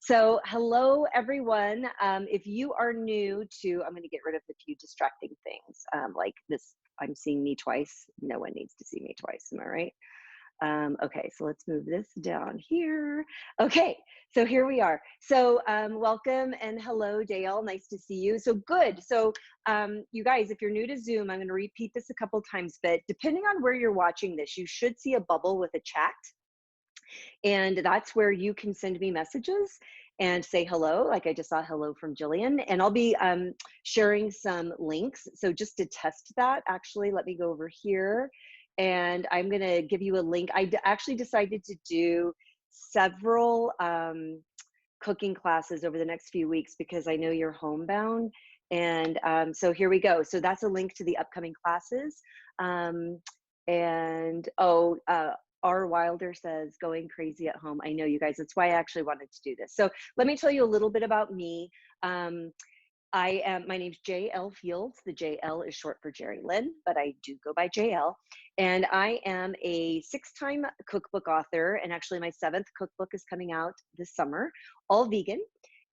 So hello, everyone. If you are new to, I'm going to get rid of a few distracting things like this. I'm seeing me twice. No one needs to see me twice. Am I right? Okay, so let's move this down here. Okay, so here we are. So welcome and hello, Dale. Nice to see you. So good. So you guys, if you're new to Zoom, I'm going to repeat this a couple times, but depending on where you're watching this, you should see a bubble with a chat. And that's where you can send me messages and say hello, like I just saw hello from Jillian. And I'll be sharing some links. So just to test that, actually, let me go over here. And I'm going to give you a link. I actually decided to do several cooking classes over the next few weeks because I know you're homebound. And so here we go. So that's a link to the upcoming classes. R. Wilder says, going crazy at home. I know, you guys, that's why I actually wanted to do this. So let me tell you a little bit about me. My name's J.L. Fields. The J.L. is short for Jerry Lynn, but I do go by J.L. And I am a 6-time cookbook author. And actually my 7th cookbook is coming out this summer, all vegan.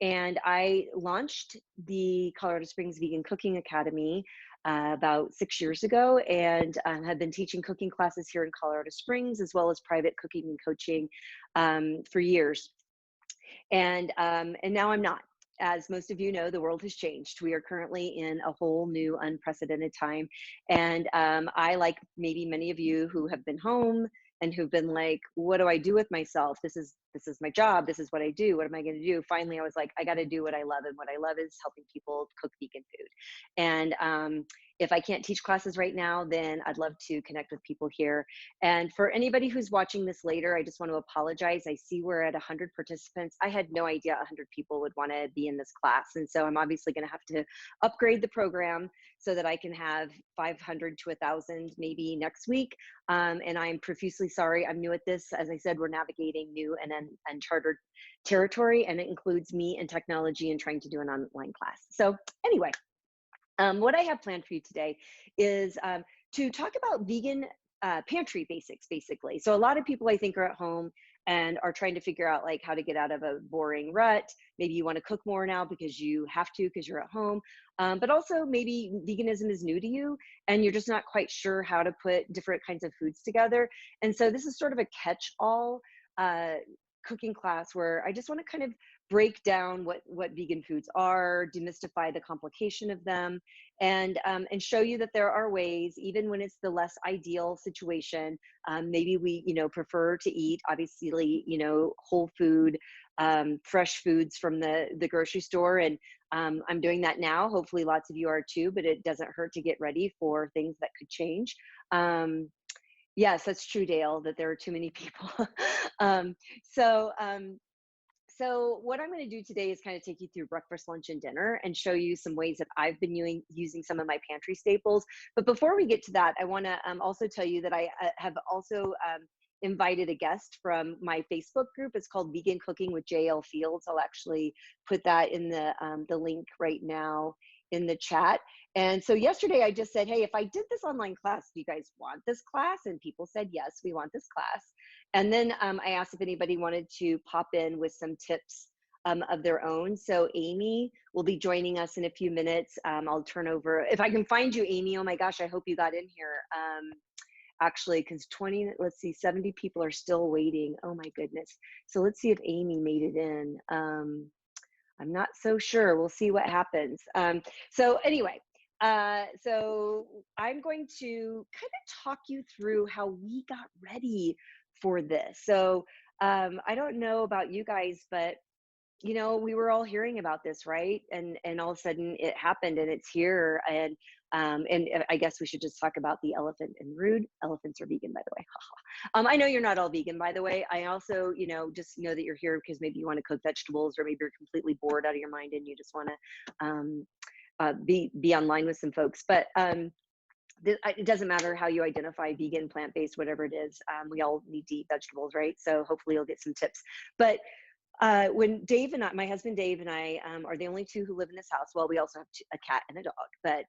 And I launched the Colorado Springs Vegan Cooking Academy about 6 years ago, and have been teaching cooking classes here in Colorado Springs, as well as private cooking and coaching for years. And now I'm not. As most of you know, the world has changed. We are currently in a whole new unprecedented time. And I, like maybe many of you who have been home and who've been like, what do I do with myself? This is my job. This is what I do. What am I going to do? Finally, I was like, I got to do what I love. And what I love is helping people cook vegan food. And if I can't teach classes right now, then I'd love to connect with people here. And for anybody who's watching this later, I just want to apologize. I see we're at 100 participants. I had no idea 100 people would want to be in this class. And so I'm obviously going to have to upgrade the program so that I can have 500 to 1,000 maybe next week. And I'm profusely sorry. I'm new at this. As I said, we're navigating new and uncharted territory, and it includes me and technology and trying to do an online class. So anyway, what I have planned for you today is to talk about vegan pantry basics, basically. So a lot of people, I think, are at home and are trying to figure out like how to get out of a boring rut. Maybe you want to cook more now because you have to, because you're at home. But also maybe veganism is new to you and you're just not quite sure how to put different kinds of foods together. And so this is sort of a catch-all cooking class where I just want to kind of break down what vegan foods are, demystify the complication of them, and show you that there are ways, even when it's the less ideal situation. Maybe we, prefer to eat, obviously, whole food, fresh foods from the grocery store. And I'm doing that now. Hopefully lots of you are too, but it doesn't hurt to get ready for things that could change. Yes, that's true, Dale, that there are too many people. So what I'm going to do today is kind of take you through breakfast, lunch, and dinner and show you some ways that I've been using some of my pantry staples. But before we get to that, I want to also tell you that I have also invited a guest from my Facebook group. It's called Vegan Cooking with J.L. Fields. I'll actually put that in the link right now in the chat. And so yesterday I just said, hey, if I did this online class, do you guys want this class? And people said, yes, we want this class. And then I asked if anybody wanted to pop in with some tips of their own. So Amy will be joining us in a few minutes. I'll turn over, if I can find you, Amy. Oh my gosh, I hope you got in here. Actually, because 70 people are still waiting. Oh my goodness. So let's see if Amy made it in. I'm not so sure. We'll see what happens. So anyway, so I'm going to kind of talk you through how we got ready for this. So I don't know about you guys, but we were all hearing about this, right? And all of a sudden it happened and it's here. And I guess we should just talk about the elephant in the room. Elephants are vegan, by the way. I know you're not all vegan, by the way. I also, just know that you're here because maybe you want to cook vegetables, or maybe you're completely bored out of your mind and you just want to be online with some folks. But it doesn't matter how you identify, vegan, plant-based, whatever it is. We all need to eat vegetables, right? So hopefully you'll get some tips. But When Dave and I, my husband Dave and I, are the only two who live in this house. Well, we also have a cat and a dog, but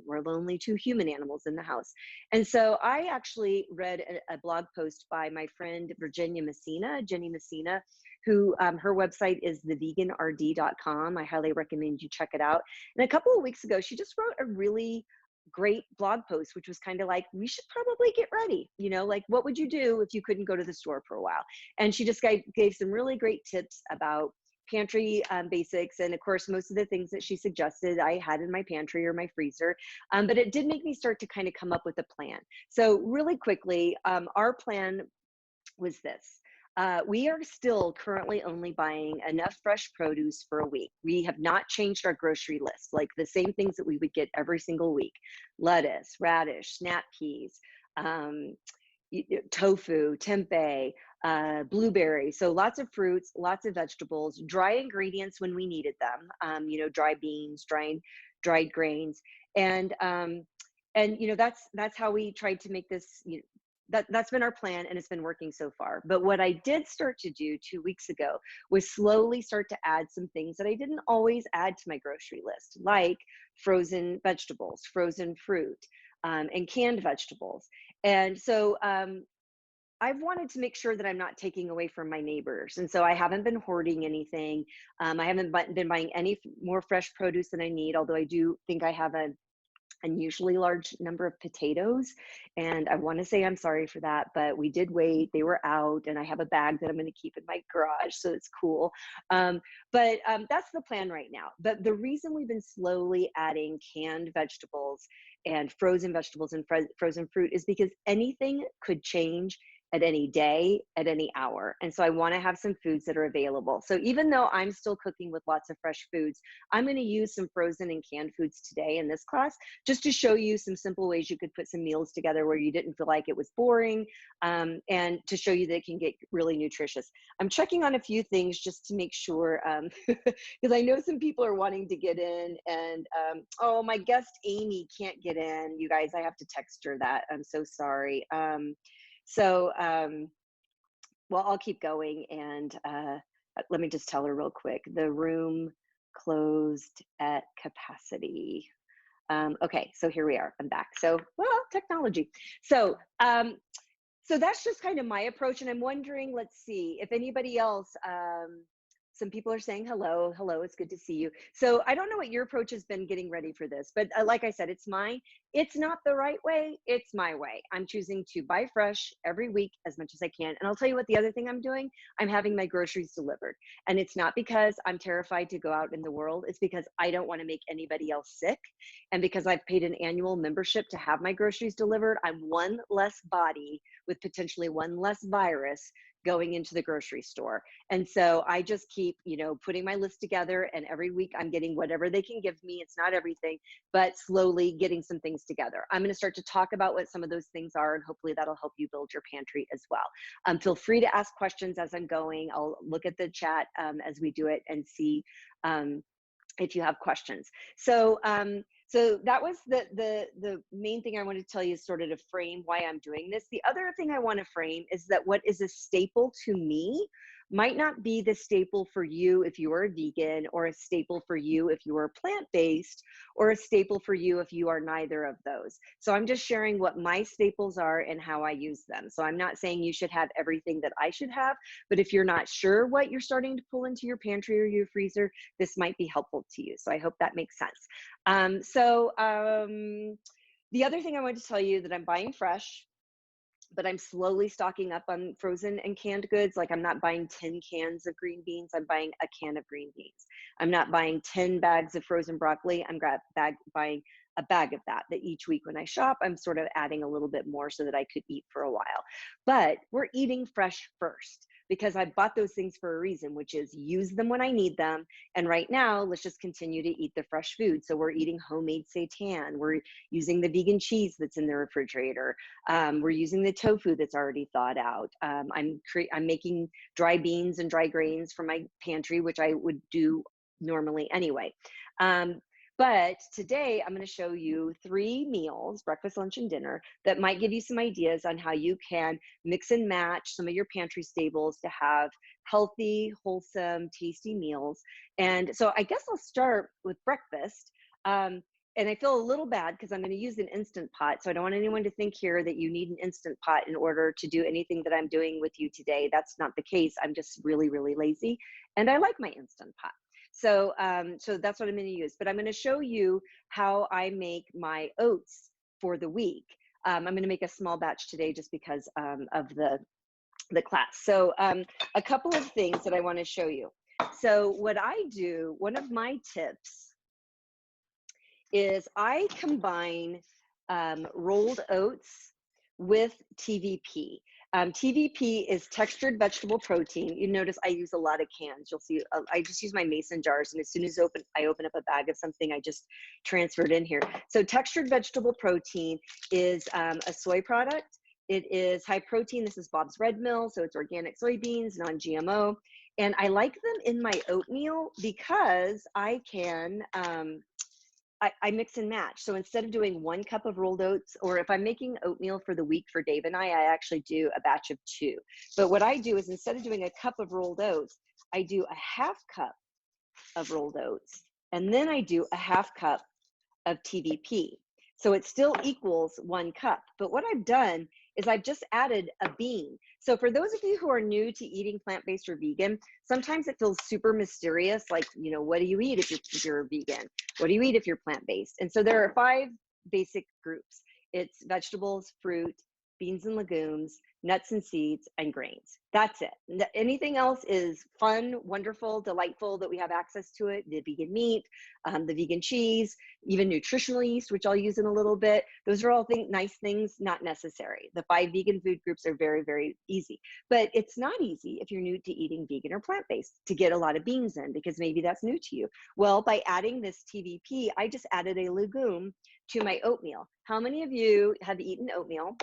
we're the only two human animals in the house. And so I actually read a blog post by my friend Jenny Messina, who her website is theveganrd.com. I highly recommend you check it out. And a couple of weeks ago, she just wrote a really great blog post, which was kind of like, we should probably get ready, like what would you do if you couldn't go to the store for a while? And she just gave some really great tips about pantry basics. And of course, most of the things that she suggested I had in my pantry or my freezer, but it did make me start to kind of come up with a plan. So really quickly, our plan was this. We are still currently only buying enough fresh produce for a week. We have not changed our grocery list, like the same things that we would get every single week: lettuce, radish, snap peas, tofu, tempeh, blueberry. So lots of fruits, lots of vegetables, dry ingredients when we needed them. Dry beans, dried grains, and that's how we tried to make this. That's been our plan, and it's been working so far. But what I did start to do 2 weeks ago was slowly start to add some things that I didn't always add to my grocery list, like frozen vegetables, frozen fruit, and canned vegetables. And so I've wanted to make sure that I'm not taking away from my neighbors. And so I haven't been hoarding anything. I haven't been buying any more fresh produce than I need, although I do think I have an unusually large number of potatoes. And I want to say I'm sorry for that, but we did wait. They were out, and I have a bag that I'm going to keep in my garage. So it's cool. But that's the plan right now. But the reason we've been slowly adding canned vegetables and frozen vegetables and frozen fruit is because anything could change at any day, at any hour. And so I want to have some foods that are available. So even though I'm still cooking with lots of fresh foods, I'm going to use some frozen and canned foods today in this class, just to show you some simple ways you could put some meals together where you didn't feel like it was boring, and to show you that it can get really nutritious. I'm checking on a few things just to make sure, because I know some people are wanting to get in, and oh, my guest Amy can't get in. You guys, I have to text her that. I'm so sorry. Well, I'll keep going, and let me just tell her real quick. The room closed at capacity. Okay, so here we are. I'm back. So, well, technology. So that's just kind of my approach, and I'm wondering, let's see if anybody else. Some people are saying hello. Hello, it's good to see you. So I don't know what your approach has been getting ready for this, but like I said, it's mine. It's not the right way. It's my way. I'm choosing to buy fresh every week as much as I can. And I'll tell you what the other thing I'm doing, I'm having my groceries delivered. And it's not because I'm terrified to go out in the world. It's because I don't want to make anybody else sick. And because I've paid an annual membership to have my groceries delivered, I'm one less body with potentially one less virus going into the grocery store. And so I just keep, putting my list together, and every week I'm getting whatever they can give me. It's not everything, but slowly getting some things together. I'm going to start to talk about what some of those things are, and hopefully that'll help you build your pantry as well. Feel free to ask questions as I'm going. I'll look at the chat as we do it and see if you have questions. So that was the main thing I wanted to tell you, is sort of to frame why I'm doing this. The other thing I want to frame is that what is a staple to me might not be the staple for you if you are a vegan, or a staple for you if you are plant-based, or a staple for you if you are neither of those. So I'm just sharing what my staples are and how I use them. So I'm not saying you should have everything that I should have, but if you're not sure what you're starting to pull into your pantry or your freezer, this might be helpful to you. So I hope that makes sense. The other thing I wanted to tell you, that I'm buying fresh, but I'm slowly stocking up on frozen and canned goods. Like, I'm not buying 10 cans of green beans. I'm buying a can of green beans. I'm not buying 10 bags of frozen broccoli. I'm buying a bag of that each week when I shop, I'm sort of adding a little bit more so that I could eat for a while. But we're eating fresh first, because I bought those things for a reason, which is use them when I need them. And right now, let's just continue to eat the fresh food. So we're eating homemade seitan. We're using the vegan cheese that's in the refrigerator. We're using the tofu that's already thawed out. I'm making dry beans and dry grains for my pantry, which I would do normally anyway. But today I'm going to show you 3 meals, breakfast, lunch, and dinner, that might give you some ideas on how you can mix and match some of your pantry staples to have healthy, wholesome, tasty meals. And so I guess I'll start with breakfast. And I feel a little bad because I'm going to use an Instant Pot. So I don't want anyone to think here that you need an Instant Pot in order to do anything that I'm doing with you today. That's not the case. I'm just really, really lazy. And I like my Instant Pot. So, so that's what I'm going to use. But I'm going to show you how I make my oats for the week. I'm going to make a small batch today just because of the class. So a couple of things that I want to show you. So what I do, one of my tips is I combine rolled oats with TVP. TVP is textured vegetable protein. You notice I use a lot of cans. You'll see I just use my mason jars, and as soon as I open up a bag of something, I just transfer it in here. So textured vegetable protein is a soy product. It is high protein. This is Bob's Red Mill, so it's organic soybeans, non-GMO. And I like them in my oatmeal because I can I mix and match. So instead of doing 1 cup of rolled oats, or if I'm making oatmeal for the week for Dave and I actually do a batch of 2. But what I do is instead of doing a cup of rolled oats, I do a 1/2 cup of rolled oats. And then I do a 1/2 cup of TVP. So it still equals 1 cup. But what I've done is I've just added a bean. So for those of you who are new to eating plant-based or vegan, sometimes it feels super mysterious, like, you know, what do you eat if you're a vegan? What do you eat if you're plant-based? And so there are 5 basic groups. It's vegetables, fruit, beans and legumes, nuts and seeds, and grains. That's it. Anything else is fun, wonderful, delightful that we have access to it. The vegan meat, the vegan cheese, even nutritional yeast, which I'll use in a little bit. Those are all nice things, not necessary. The 5 vegan food groups are very, very easy. But it's not easy if you're new to eating vegan or plant-based to get a lot of beans in, because maybe that's new to you. Well, by adding this TVP, I just added a legume to my oatmeal. How many of you have eaten oatmeal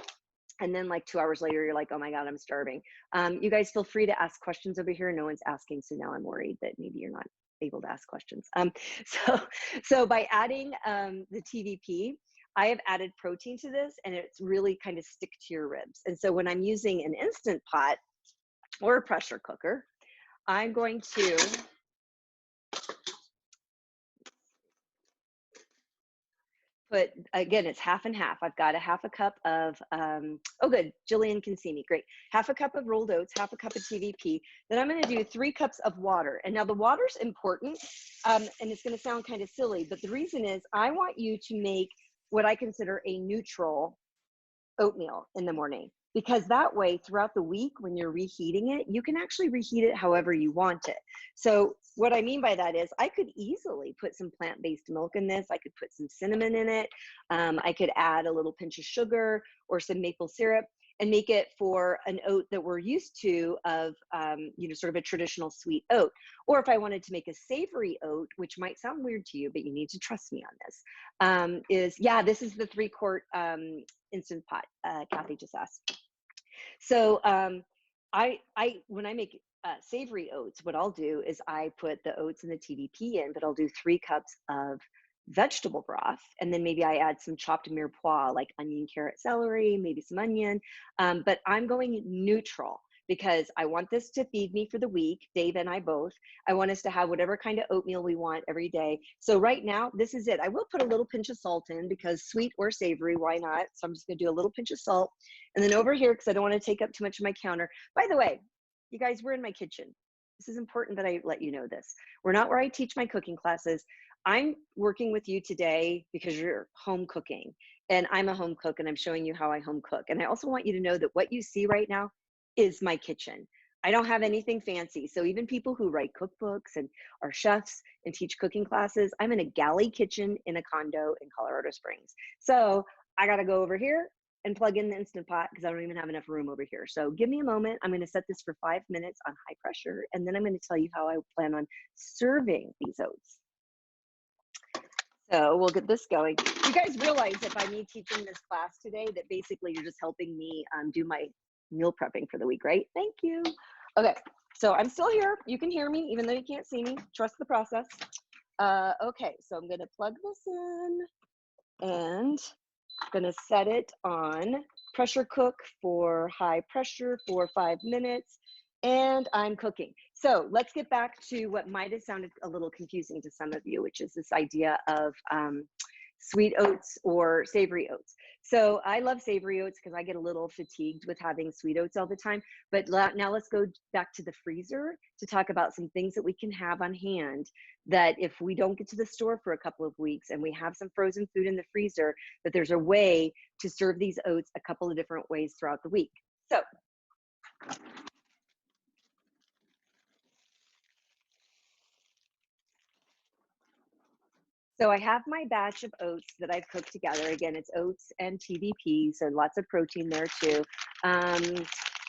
and then like 2 hours later, you're like, oh my God, I'm starving? You guys feel free to ask questions over here. No one's asking, so now I'm worried that maybe you're not able to ask questions. So by adding the TVP, I have added protein to this, and it's really kind of stick to your ribs. And so when I'm using an Instant Pot or a pressure cooker, I'm going to put, again, it's 1/2 and 1/2. I've got a 1/2 cup of, oh good, Jillian can see me, great. 1/2 cup of rolled oats, 1/2 cup of TVP. Then I'm gonna do 3 cups of water. And now the water's important, and it's gonna sound kind of silly, but the reason is I want you to make what I consider a neutral oatmeal in the morning, because that way throughout the week when you're reheating it, you can actually reheat it however you want it. So what I mean by that is I could easily put some plant-based milk in this. I could put some cinnamon in it. I could add a little pinch of sugar or some maple syrup and make it for an oat that we're used to of, you know, sort of a traditional sweet oat. Or if I wanted to make a savory oat, which might sound weird to you, but you need to trust me on this, yeah, this is the 3-quart Instant Pot, Kathy just asked. So when I make savory oats, what I'll do is I put the oats and the TVP in, but I'll do 3 cups of vegetable broth, and then maybe I add some chopped mirepoix, like onion, carrot, celery, maybe some onion, but I'm going neutral because I want this to feed me for the week, Dave and I both. I want us to have whatever kind of oatmeal we want every day. So right now, this is it. I will put a little pinch of salt in because sweet or savory, why not? So I'm just gonna do a little pinch of salt. And then over here, because I don't want to take up too much of my counter. By the way, you guys, we're in my kitchen. This is important that I let you know this. We're not where I teach my cooking classes. I'm working with you today because you're home cooking, and I'm a home cook, and I'm showing you how I home cook. And I also want you to know that what you see right now is my kitchen. I don't have anything fancy. So even people who write cookbooks and are chefs and teach cooking classes, I'm in a galley kitchen in a condo in Colorado Springs. So I got to go over here and plug in the Instant Pot because I don't even have enough room over here. So give me a moment. I'm going to set this for 5 minutes on high pressure, and then I'm going to tell you how I plan on serving these oats. So we'll get this going. You guys realize that by me teaching this class today, that basically you're just helping me do my meal prepping for the week, right? Thank you. Okay, so I'm still here. You can hear me, even though you can't see me. Trust the process. Okay, so I'm gonna plug this in and gonna set it on pressure cook for high pressure for 5 minutes, and I'm cooking. So let's get back to what might have sounded a little confusing to some of you, which is this idea of sweet oats or savory oats. So I love savory oats because I get a little fatigued with having sweet oats all the time. But now let's go back to the freezer to talk about some things that we can have on hand that if we don't get to the store for a couple of weeks and we have some frozen food in the freezer, that there's a way to serve these oats a couple of different ways throughout the week. So I have my batch of oats that I've cooked together. Again, it's oats and TVP, so lots of protein there too.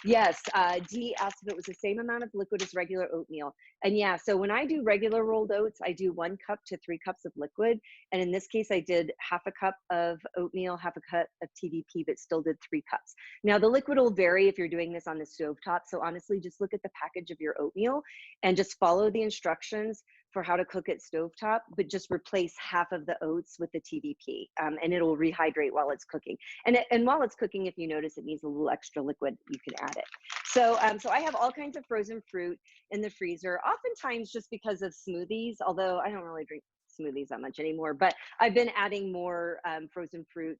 Yes, Dee asked if it was the same amount of liquid as regular oatmeal. And yeah, so when I do regular rolled oats, I do 1 cup to 3 cups of liquid. And in this case, I did half a cup of oatmeal, half a cup of TVP, but still did 3 cups. Now the liquid will vary if you're doing this on the stovetop. So honestly, just look at the package of your oatmeal and just follow the instructions for how to cook it stovetop, but just replace half of the oats with the TVP, and it'll rehydrate while it's cooking. And while it's cooking, if you notice it needs a little extra liquid, you can add it. So, so I have all kinds of frozen fruit in the freezer, oftentimes just because of smoothies, although I don't really drink smoothies that much anymore, but I've been adding more frozen fruit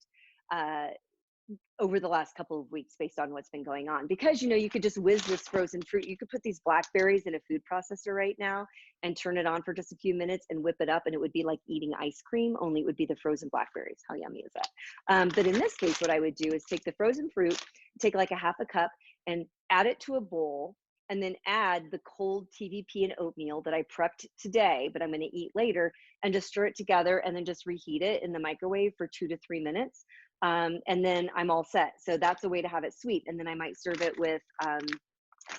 over the last couple of weeks based on what's been going on, because you could just whiz this frozen fruit. You could put these blackberries in a food processor right now and turn it on for just a few minutes and whip it up, and it would be like eating ice cream, only it would be the frozen blackberries. How yummy is that? But in this case, what I would do is take the frozen fruit, take like a half a cup and add it to a bowl, and then add the cold TVP and oatmeal that I prepped today, but I'm going to eat later, and just stir it together and then just reheat it in the microwave for 2 to 3 minutes. And then I'm all set. So that's a way to have it sweet. And then I might serve it with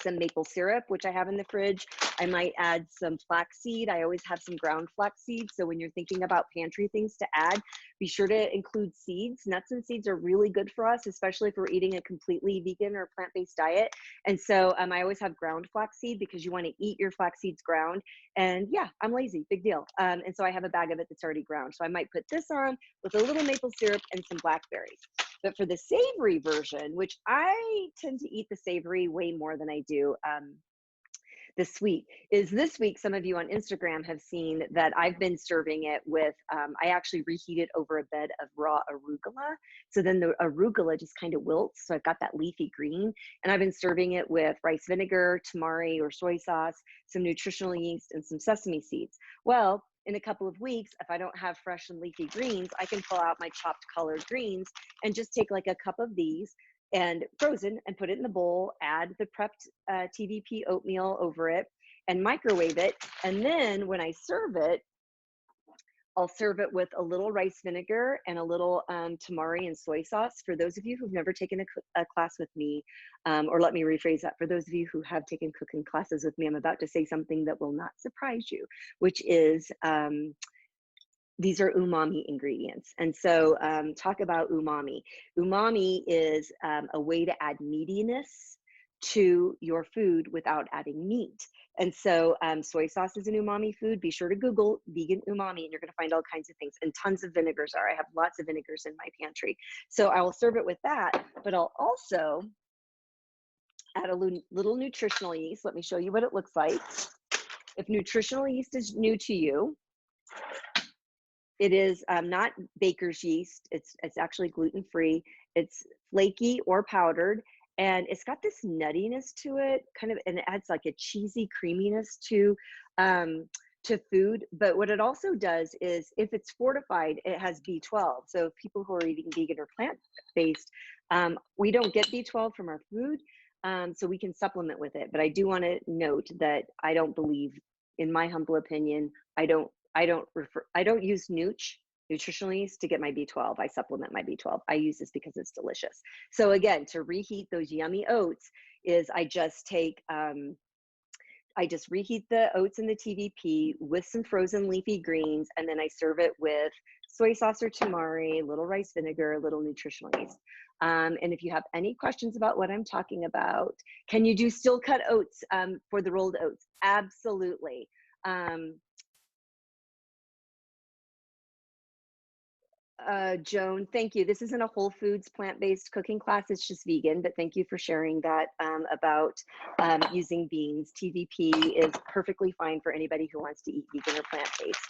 some maple syrup, which I have in the fridge. I might add some flaxseed. I always have some ground flaxseed. So when you're thinking about pantry things to add, be sure to include seeds. Nuts and seeds are really good for us, especially if we're eating a completely vegan or plant-based diet. And so I always have ground flaxseed because you want to eat your flax seeds ground. And yeah, I'm lazy, big deal. And so I have a bag of it that's already ground. So I might put this on with a little maple syrup and some blackberries. But for the savory version, which I tend to eat the savory way more than I do the sweet, is this week, some of you on Instagram have seen that I've been serving it with, I actually reheat it over a bed of raw arugula. So then the arugula just kind of wilts. So I've got that leafy green, and I've been serving it with rice vinegar, tamari or soy sauce, some nutritional yeast, and some sesame seeds. Well, in a couple of weeks, if I don't have fresh and leafy greens, I can pull out my chopped collard greens and just take like a cup of these and frozen and put it in the bowl, add the prepped TVP oatmeal over it and microwave it. And then when I serve it, I'll serve it with a little rice vinegar and a little tamari and soy sauce. For those of you who've never taken a class with me, or let me rephrase that, for those of you who have taken cooking classes with me, I'm about to say something that will not surprise you, which is these are umami ingredients. And so talk about umami. Umami is a way to add meatiness to your food without adding meat. And so soy sauce is an umami food. Be sure to Google vegan umami and you're gonna find all kinds of things, and tons of vinegars are. I have lots of vinegars in my pantry. So I will serve it with that, but I'll also add a little nutritional yeast. Let me show you what it looks like. If nutritional yeast is new to you, it is not baker's yeast. It's actually gluten-free. It's flaky or powdered, and it's got this nuttiness to it, kind of, and it adds like a cheesy creaminess to food. But what it also does is, if it's fortified, it has B12. So people who are eating vegan or plant-based, we don't get B12 from our food, so we can supplement with it. But I do want to note that I don't believe, in my humble opinion, I don't use nutritional yeast to get my B12. I supplement my B12. I use this because it's delicious. So again, to reheat those yummy oats is I just reheat the oats in the TVP with some frozen leafy greens, and then I serve it with soy sauce or tamari, little rice vinegar, little nutritional yeast. And if you have any questions about what I'm talking about, can you do steel cut oats for the rolled oats? Absolutely. Joan, thank you. This isn't a whole foods plant-based cooking class. It's just vegan, but thank you for sharing that about using beans. TVP is perfectly fine for anybody who wants to eat vegan or plant-based.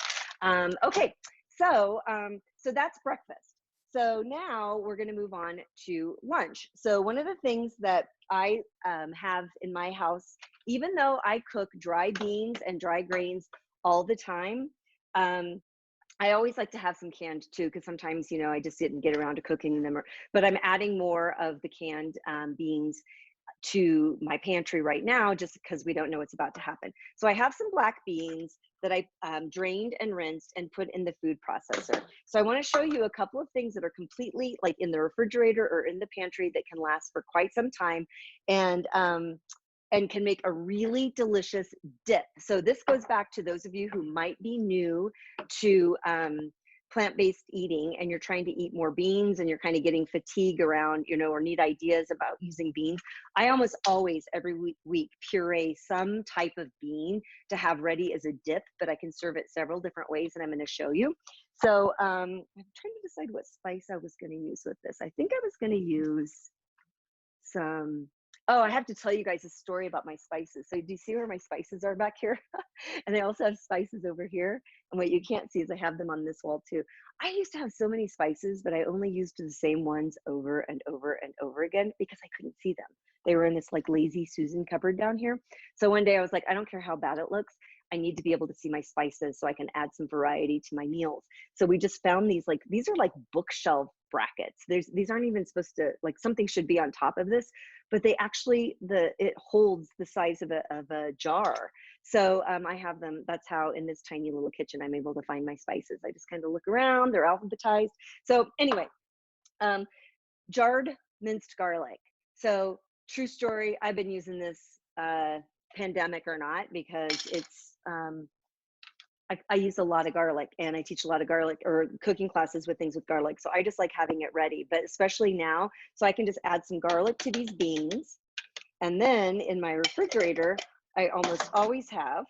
Okay, so that's breakfast. So now we're going to move on to lunch. So one of the things that I have in my house, even though I cook dry beans and dry grains all the time, I always like to have some canned too, because sometimes, you know, I just didn't get around to cooking them, but I'm adding more of the canned beans to my pantry right now, just because we don't know what's about to happen. So I have some black beans that I drained and rinsed and put in the food processor. So I want to show you a couple of things that are completely like in the refrigerator or in the pantry that can last for quite some time, and can make a really delicious dip. So this goes back to those of you who might be new to plant-based eating, and you're trying to eat more beans and you're kind of getting fatigue around, you know, or need ideas about using beans. I almost always every week puree some type of bean to have ready as a dip, but I can serve it several different ways, and I'm going to show you. So I'm trying to decide what spice I was going to use with this. I think I was going to use some, oh, I have to tell you guys a story about my spices. So do you see where my spices are back here? And I also have spices over here. And what you can't see is I have them on this wall too. I used to have so many spices, but I only used the same ones over and over and over again because I couldn't see them. They were in this like lazy Susan cupboard down here. So one day I was like, I don't care how bad it looks. I need to be able to see my spices so I can add some variety to my meals. So we just found these, like, these are like bookshelf brackets. These aren't even supposed to, like, something should be on top of this, but they actually, it holds the size of a jar. So I have them. That's how in this tiny little kitchen I'm able to find my spices. I just kind of look around, they're alphabetized. So anyway, jarred minced garlic. So true story, I've been using this pandemic or not, because it's, I use a lot of garlic, and I teach a lot of garlic or cooking classes with things with garlic. So I just like having it ready, but especially now, so I can just add some garlic to these beans. And then in my refrigerator, I almost always have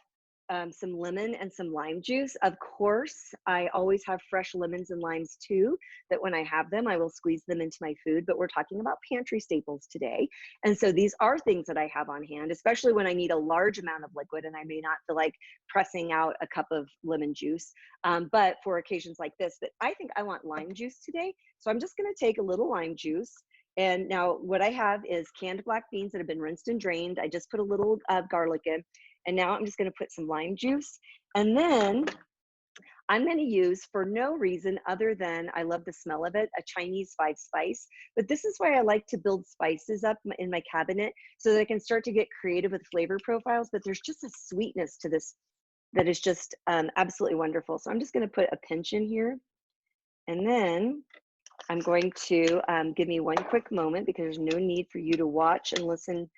some lemon and some lime juice. Of course, I always have fresh lemons and limes too, that when I have them, I will squeeze them into my food, but we're talking about pantry staples today. And so these are things that I have on hand, especially when I need a large amount of liquid and I may not feel like pressing out a cup of lemon juice. But for occasions like this, that I think I want lime juice today. So I'm just gonna take a little lime juice. And now what I have is canned black beans that have been rinsed and drained. I just put a little garlic in. And now I'm just going to put some lime juice. And then I'm going to use, for no reason other than I love the smell of it, a Chinese 5-spice. But this is why I like to build spices up in my cabinet so that I can start to get creative with flavor profiles. But there's just a sweetness to this that is just absolutely wonderful. So I'm just going to put a pinch in here. And then I'm going to give me one quick moment, because there's no need for you to watch and listen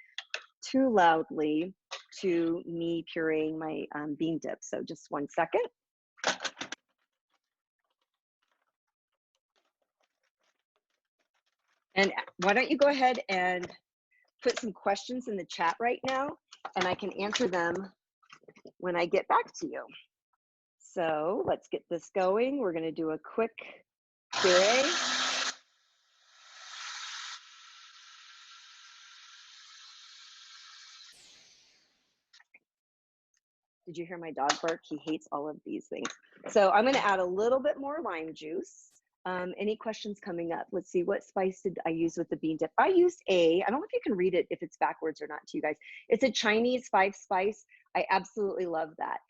too loudly to me pureeing my bean dip. So just 1 second. And why don't you go ahead and put some questions in the chat right now, and I can answer them when I get back to you. So let's get this going. We're going to do a quick puree. Did you hear my dog bark? He hates all of these things. So I'm going to add a little bit more lime juice. Any questions coming up? Let's see, what spice did I use with the bean dip? I used I don't know if you can read it if it's backwards or not to you guys. It's a Chinese 5-spice. I absolutely love that.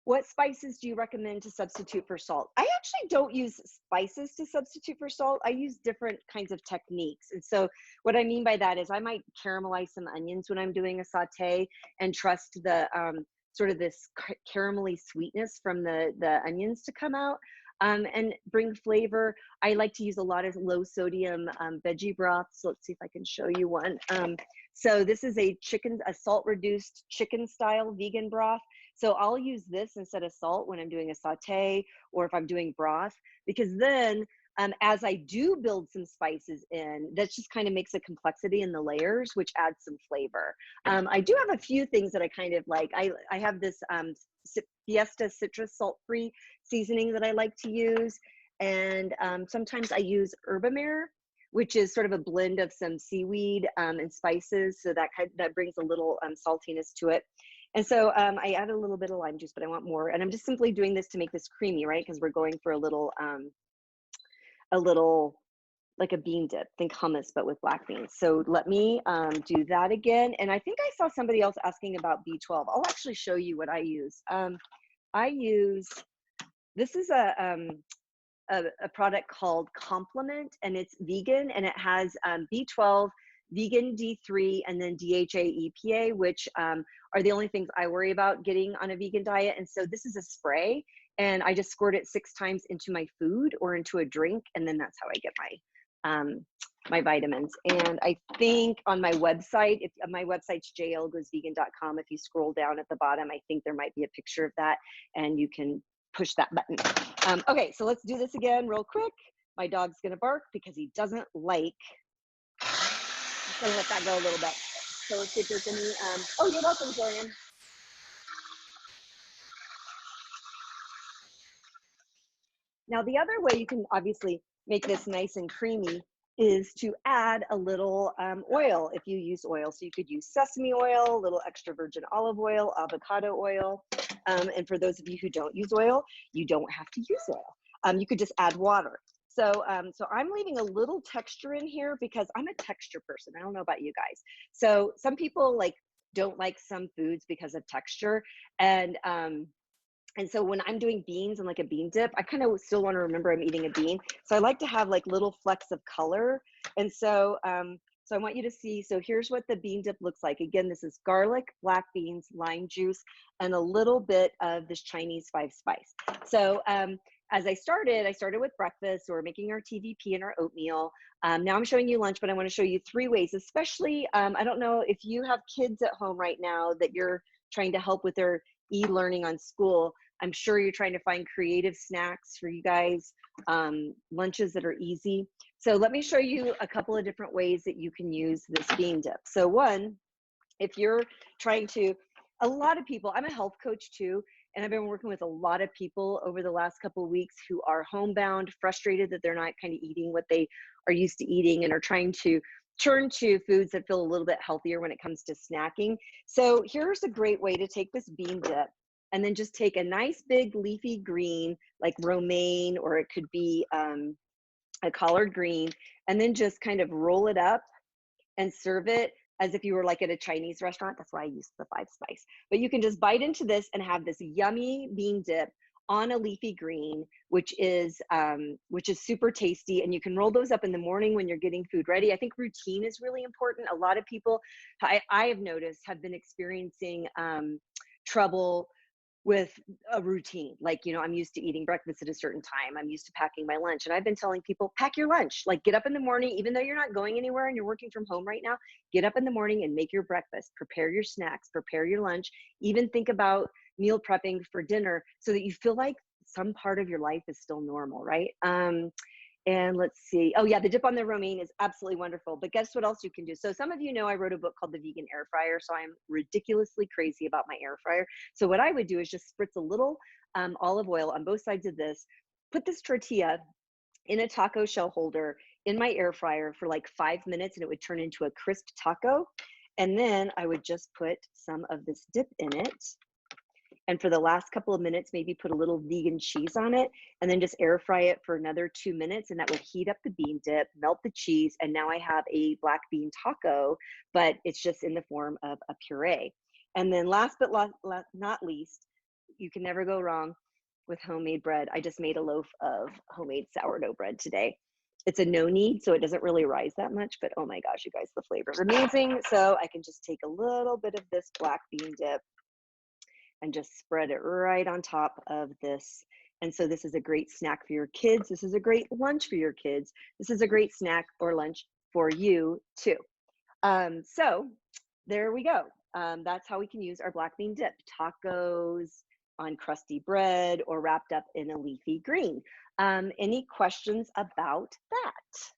What spices do you recommend to substitute for salt? I actually don't use spices to substitute for salt. I use different kinds of techniques. And so what I mean by that is I might caramelize some onions when I'm doing a saute and trust the sort of this caramelly sweetness from the onions to come out and bring flavor. I like to use a lot of low sodium veggie broths. So let's see if I can show you one. So this is a salt reduced chicken style vegan broth. So I'll use this instead of salt when I'm doing a saute or if I'm doing broth, because then as I do build some spices in, that just kind of makes a complexity in the layers, which adds some flavor. I do have a few things that I kind of like. I have this Fiesta citrus salt-free seasoning that I like to use. And sometimes I use herbamare, which is sort of a blend of some seaweed and spices. So that brings a little saltiness to it. And so I add a little bit of lime juice, but I want more. And I'm just simply doing this to make this creamy, right? Because we're going for a little like a bean dip, think hummus, but with black beans. So let me do that again. And I think I saw somebody else asking about B12. I'll actually show you what I use. This is a product called Complement, and it's vegan, and it has B12, vegan D3, and then DHA, EPA, which are the only things I worry about getting on a vegan diet. And so this is a spray, and I just squirt it 6 times into my food or into a drink, and then that's how I get my vitamins. And I think on my website, my website's 𝐨𝐷𝐥𝐢𝐧𝐥𝐞. If you scroll down at the bottom, I think there might be a picture of that, and you can push that button. Okay, so let's do this again real quick. My dog's gonna bark because he doesn't like. I'm gonna let that go a little bit. So let's see if there's any. Oh, you're welcome, Jillian. Now, the other way you can obviously make this nice and creamy is to add a little oil if you use oil. So you could use sesame oil, a little extra virgin olive oil, avocado oil. And for those of you who don't use oil, you don't have to use oil. You could just add water. So I'm leaving a little texture in here because I'm a texture person. I don't know about you guys. So some people don't like some foods because of texture. And so when I'm doing beans and like a bean dip, I kind of still want to remember I'm eating a bean. So I like to have like little flecks of color. And so I want you to see, so here's what the bean dip looks like. Again, this is garlic, black beans, lime juice, and a little bit of this Chinese 5 spice. So as I started with breakfast, or making our TVP and our oatmeal. Now I'm showing you lunch, but I want to show you 3 ways, especially, I don't know if you have kids at home right now that you're trying to help with their e-learning on school. I'm sure you're trying to find creative snacks for you guys, lunches that are easy. So let me show you a couple of different ways that you can use this bean dip. So one, if you're trying to, a lot of people, I'm a health coach too, and I've been working with a lot of people over the last couple of weeks who are homebound, frustrated that they're not kind of eating what they are used to eating, and are trying to turn to foods that feel a little bit healthier when it comes to snacking. So here's a great way to take this bean dip and then just take a nice big leafy green like romaine, or it could be a collard green, and then just kind of roll it up and serve it as if you were like at a Chinese restaurant. That's why I use the 5 spice. But you can just bite into this and have this yummy bean dip on a leafy green, which is super tasty. And you can roll those up in the morning when you're getting food ready. I think routine is really important. A lot of people I have noticed have been experiencing trouble with a routine. Like, I'm used to eating breakfast at a certain time. I'm used to packing my lunch. And I've been telling people, pack your lunch. Like, get up in the morning, even though you're not going anywhere and you're working from home right now, get up in the morning and make your breakfast, prepare your snacks, prepare your lunch, even think about meal prepping for dinner so that you feel like some part of your life is still normal, right? And let's see. Oh yeah, the dip on the romaine is absolutely wonderful. But guess what else you can do? So some of you know I wrote a book called The Vegan Air Fryer. So I'm ridiculously crazy about my air fryer. So what I would do is just spritz a little olive oil on both sides of this, put this tortilla in a taco shell holder in my air fryer for like 5 minutes, and it would turn into a crisp taco. And then I would just put some of this dip in it. And for the last couple of minutes, maybe put a little vegan cheese on it, and then just air fry it for another 2 minutes. And that would heat up the bean dip, melt the cheese. And now I have a black bean taco, but it's just in the form of a puree. And then last but not least, you can never go wrong with homemade bread. I just made a loaf of homemade sourdough bread today. It's a no knead, so it doesn't really rise that much, but oh my gosh, you guys, the flavor is amazing. So I can just take a little bit of this black bean dip and just spread it right on top of this. And so this is a great snack for your kids. This is a great lunch for your kids. This is a great snack or lunch for you too. So there we go. That's how we can use our black bean dip. Tacos on crusty bread or wrapped up in a leafy green. Any questions about that?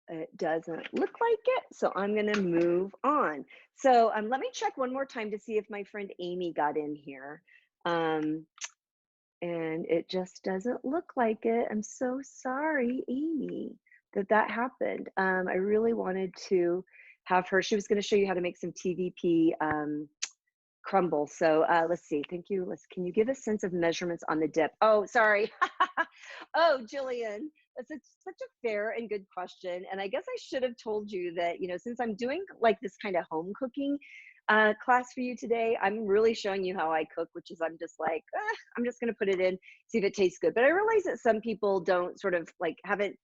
It doesn't look like it, so I'm going to move on. So let me check one more time to see if my friend Amy got in here. Um, and it just doesn't look like it. I'm so sorry, Amy, that that happened. I really wanted to have her. She was going to show you how to make some TVP crumble. So let's see. Thank you. Can you give a sense of measurements on the dip? Oh, sorry. Oh, Jillian, that's such a fair and good question. And I guess I should have told you that, since I'm doing like this kind of home cooking class for you today, I'm really showing you how I cook, which is I'm just like, I'm just going to put it in, see if it tastes good. But I realize that some people don't sort of like haven't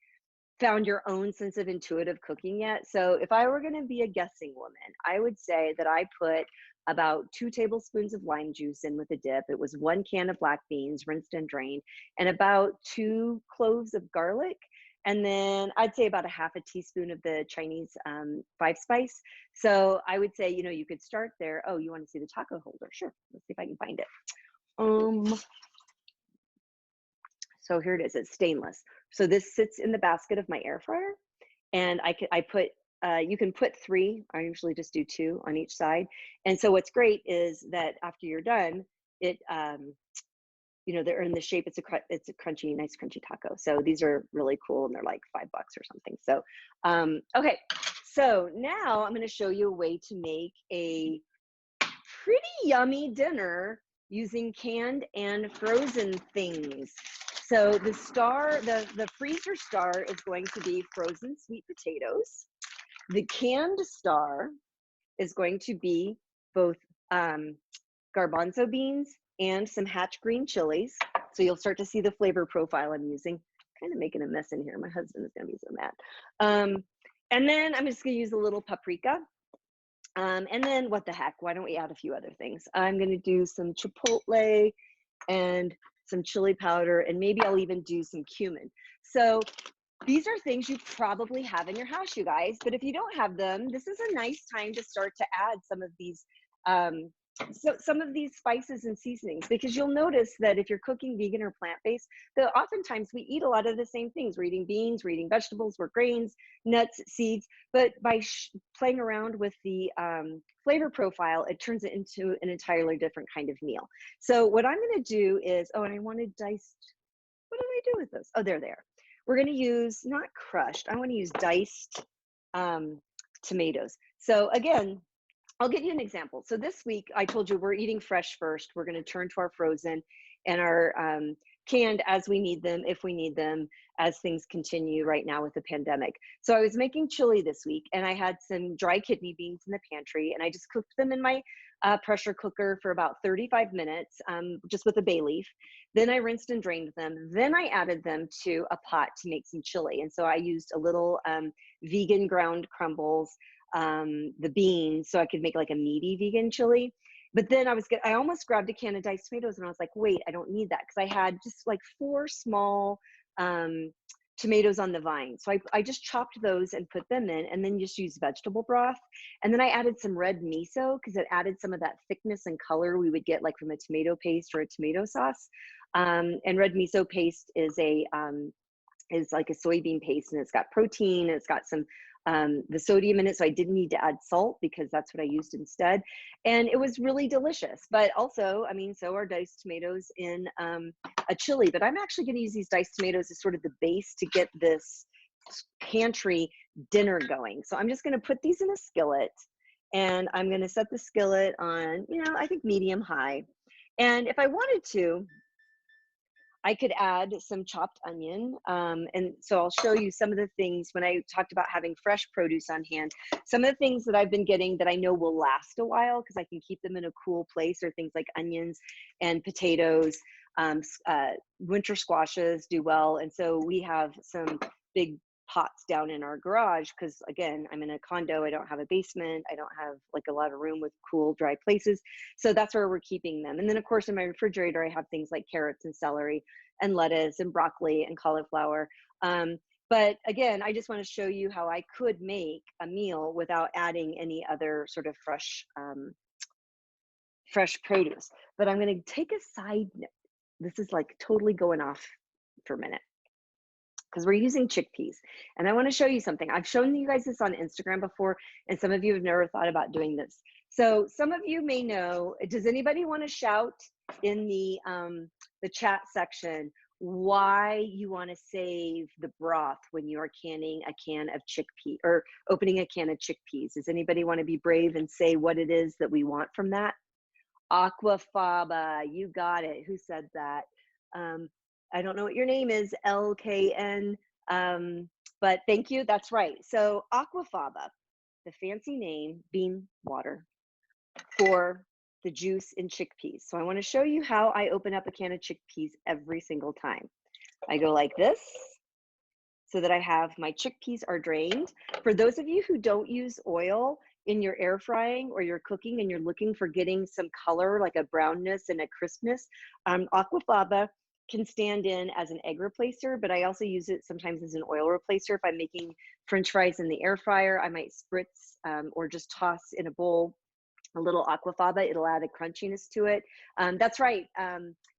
found your own sense of intuitive cooking yet. So if I were going to be a guessing woman, I would say that I put about 2 tablespoons of lime juice in with a dip. It was 1 can of black beans, rinsed and drained, and about 2 cloves of garlic. And then I'd say about a half a teaspoon of the Chinese 5-spice. So I would say, you could start there. Oh, you want to see the taco holder? Sure. Let's see if I can find it. So here it is. It's stainless. So this sits in the basket of my air fryer, and you can put 3. I usually just do 2 on each side. And so what's great is that after you're done, it they're in the shape. It's a crunchy, nice crunchy taco. So these are really cool, and they're like $5 or something. So okay. So now I'm going to show you a way to make a pretty yummy dinner using canned and frozen things. So the freezer star is going to be frozen sweet potatoes. The canned star is going to be both garbanzo beans and some hatch green chilies. So you'll start to see the flavor profile I'm using. Kind of making a mess in here. My husband is going to be so mad. And then I'm just going to use a little paprika. And then what the heck, why don't we add a few other things? I'm going to do some chipotle and some chili powder, and maybe I'll even do some cumin. So these are things you probably have in your house, you guys, but if you don't have them, this is a nice time to start to add some of these some of these spices and seasonings, because you'll notice that if you're cooking vegan or plant-based, that oftentimes we eat a lot of the same things. We're eating beans, we're eating vegetables, we're grains, nuts, seeds, but by playing around with the flavor profile, it turns it into an entirely different kind of meal. So what I'm going to do is, and I wanted diced, what did I do with this? Oh, there they are. We're going to use, not crushed, I want to use diced tomatoes. So again, I'll give you an example. So this week, I told you we're eating fresh first. We're going to turn to our frozen and our canned as we need them, if we need them, as things continue right now with the pandemic. So I was making chili this week, and I had some dry kidney beans in the pantry, and I just cooked them in my pressure cooker for about 35 minutes, just with a bay leaf. Then I rinsed and drained them. Then I added them to a pot to make some chili. And so I used a little vegan ground crumbles, the beans, so I could make like a meaty vegan chili. But then I almost grabbed a can of diced tomatoes, and I was like, wait, I don't need that, because I had just like 4 small tomatoes on the vine. So I just chopped those and put them in, and then just used vegetable broth. And then I added some red miso, because it added some of that thickness and color we would get like from a tomato paste or a tomato sauce. And red miso paste is like a soybean paste, and it's got protein, and it's got some the sodium in it, so I didn't need to add salt because that's what I used instead. And it was really delicious. But also, I mean, so are diced tomatoes in a chili. But I'm actually going to use these diced tomatoes as sort of the base to get this pantry dinner going. So I'm just going to put these in a skillet, and I'm going to set the skillet on, I think medium high. And if I wanted to, I could add some chopped onion. And so I'll show you some of the things when I talked about having fresh produce on hand. Some of the things that I've been getting that I know will last a while because I can keep them in a cool place are things like onions and potatoes. Winter squashes do well. And so we have some big pots down in our garage because, again, I'm in a condo. I don't have a basement. I don't have like a lot of room with cool, dry places. So that's where we're keeping them. And then, of course, in my refrigerator, I have things like carrots and celery and lettuce and broccoli and cauliflower. But again, I just want to show you how I could make a meal without adding any other sort of fresh produce. But I'm going to take a side note. This is like totally going off for a minute, because we're using chickpeas. And I want to show you something. I've shown you guys this on Instagram before, and some of you have never thought about doing this. So some of you may know, does anybody want to shout in the chat section why you want to save the broth when you are canning a can of chickpea or opening a can of chickpeas. Does anybody want to be brave and say what it is that we want from that? Aqua Fava, you got it. Who said that? I don't know what your name is, LKN, but thank you. That's right. So Aqua Fava, the fancy name, bean water for the juice in chickpeas. So I want to show you how I open up a can of chickpeas every single time. I go like this so that I have my chickpeas are drained. For those of you who don't use oil in your air frying or you're cooking and you're looking for getting some color, like a brownness and a crispness, Aqua Fava can stand in as an egg replacer, but I also use it sometimes as an oil replacer. If I'm making French fries in the air fryer, I might spritz or just toss in a bowl a little Aqua Fava. It'll add a crunchiness to it. That's right.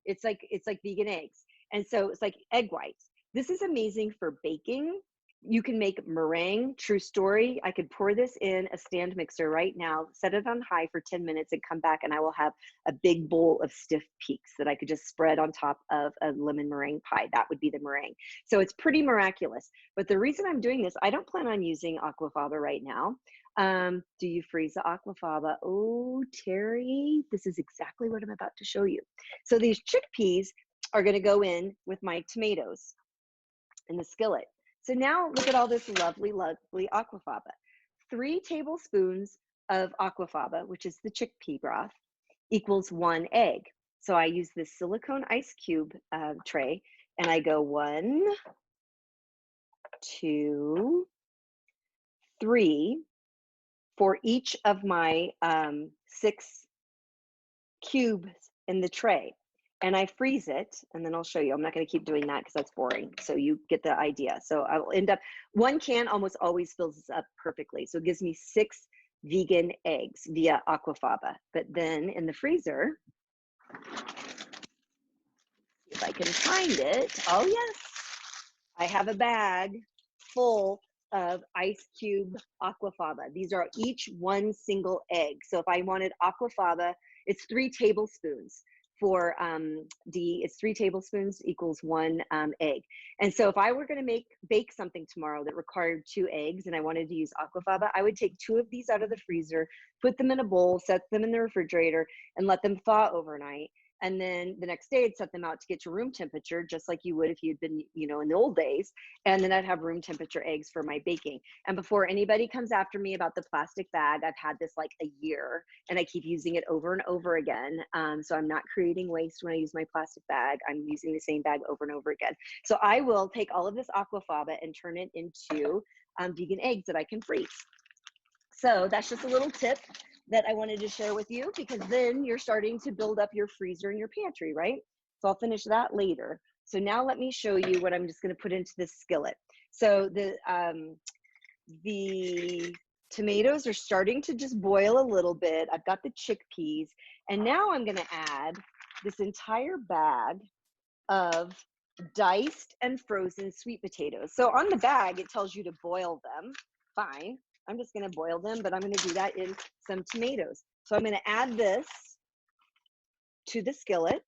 It's like vegan eggs. And so it's like egg whites. This is amazing for baking. You can make meringue, true story. I could pour this in a stand mixer right now, set it on high for 10 minutes and come back and I will have a big bowl of stiff peaks that I could just spread on top of a lemon meringue pie. That would be the meringue. So it's pretty miraculous. But the reason I'm doing this, I don't plan on using Aqua Fava right now. Do you freeze the Aqua Fava? Oh, Terry, this is exactly what I'm about to show you. So these chickpeas are going to go in with my tomatoes in the skillet. So now look at all this lovely, lovely Aqua Fava. 3 tablespoons of Aqua Fava, which is the chickpea broth, equals 1 egg. So I use this silicone ice cube tray and I go 1, 2, 3, for each of my 6 cubes in the tray. And I freeze it, and then I'll show you. I'm not going to keep doing that because that's boring. So you get the idea. So I will end up, 1 can almost always fills up perfectly. So it gives me 6 vegan eggs via Aqua Fava. But then in the freezer, if I can find it, oh yes, I have a bag full of ice cube Aqua Fava. These are each 1 single egg. So if I wanted Aqua Fava, it's 3 tablespoons for it's 3 tablespoons equals 1 egg. And so if I were going to bake something tomorrow that required 2 eggs and I wanted to use Aqua Fava, I would take 2 of these out of the freezer, put them in a bowl, set them in the refrigerator, and let them thaw overnight. And then the next day I'd set them out to get to room temperature, just like you would if you'd been, you know, in the old days. And then I'd have room temperature eggs for my baking. And before anybody comes after me about the plastic bag, I've had this like a year and I keep using it over and over again. So I'm not creating waste when I use my plastic bag. I'm using the same bag over and over again. So I will take all of this Aqua Fava and turn it into vegan eggs that I can freeze. So that's just a little tip that I wanted to share with you, because then you're starting to build up your freezer and your pantry, right? So I'll finish that later. So now let me show you what I'm just going to put into this skillet. So the tomatoes are starting to just boil a little bit. I've got the chickpeas, and now I'm going to add this entire bag of diced and frozen sweet potatoes. So on the bag, it tells you to boil them. Fine. I'm just going to boil them, but I'm going to do that in some tomatoes. So I'm going to add this to the skillet.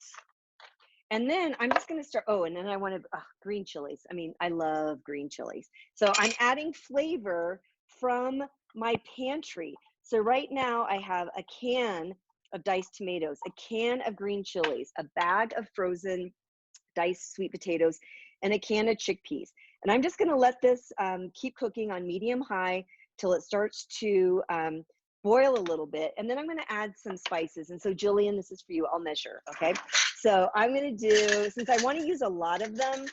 And then I'm just going to start, and then I want to, green chilies. I mean, I love green chilies. So I'm adding flavor from my pantry. So right now I have a can of diced tomatoes, a can of green chilies, a bag of frozen diced sweet potatoes, and a can of chickpeas. And I'm just going to let this keep cooking on medium-high till it starts to boil a little bit. And then I'm going to add some spices. And so Jillian, this is for you. I'll measure, okay? So I'm going to do, since I want to use a lot of them,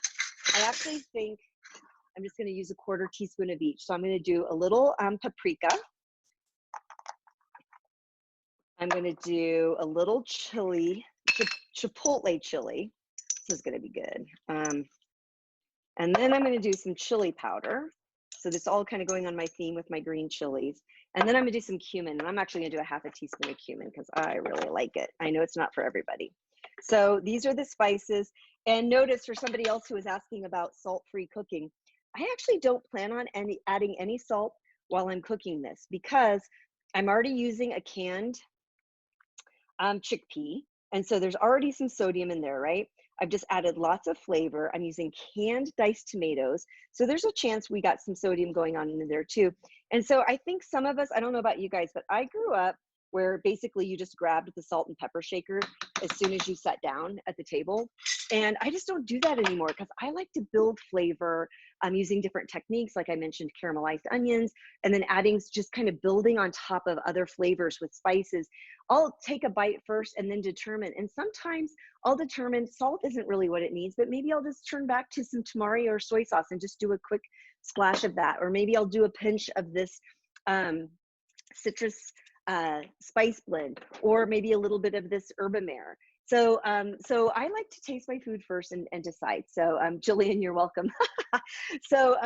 I actually think I'm just going to use a 1/4 teaspoon of each. So I'm going to do a little paprika. I'm going to do a little chili, chipotle chili. This is going to be good. And then I'm going to do some chili powder. So this is all kind of going on my theme with my green chilies. And then I'm going to do some cumin. And I'm actually going to do a 1/2 teaspoon of cumin because I really like it. I know it's not for everybody. So these are the spices. And notice, for somebody else who was asking about salt-free cooking, I actually don't plan on adding any salt while I'm cooking this, because I'm already using a canned chickpea. And so there's already some sodium in there, right? I've just added lots of flavor. I'm using canned diced tomatoes. So there's a chance we got some sodium going on in there too. And so I think some of us, I don't know about you guys, but I grew up where basically you just grabbed the salt and pepper shaker as soon as you sat down at the table. And I just don't do that anymore because I like to build flavor. I'm using different techniques, like I mentioned, caramelized onions, and then adding, just kind of building on top of other flavors with spices. I'll take a bite first and then determine. And sometimes I'll determine salt isn't really what it needs, but maybe I'll just turn back to some tamari or soy sauce and just do a quick splash of that. Or maybe I'll do a pinch of this citrus spice blend, or maybe a little bit of this herbamare. So I like to taste my food first and decide. So Jillian, you're welcome. so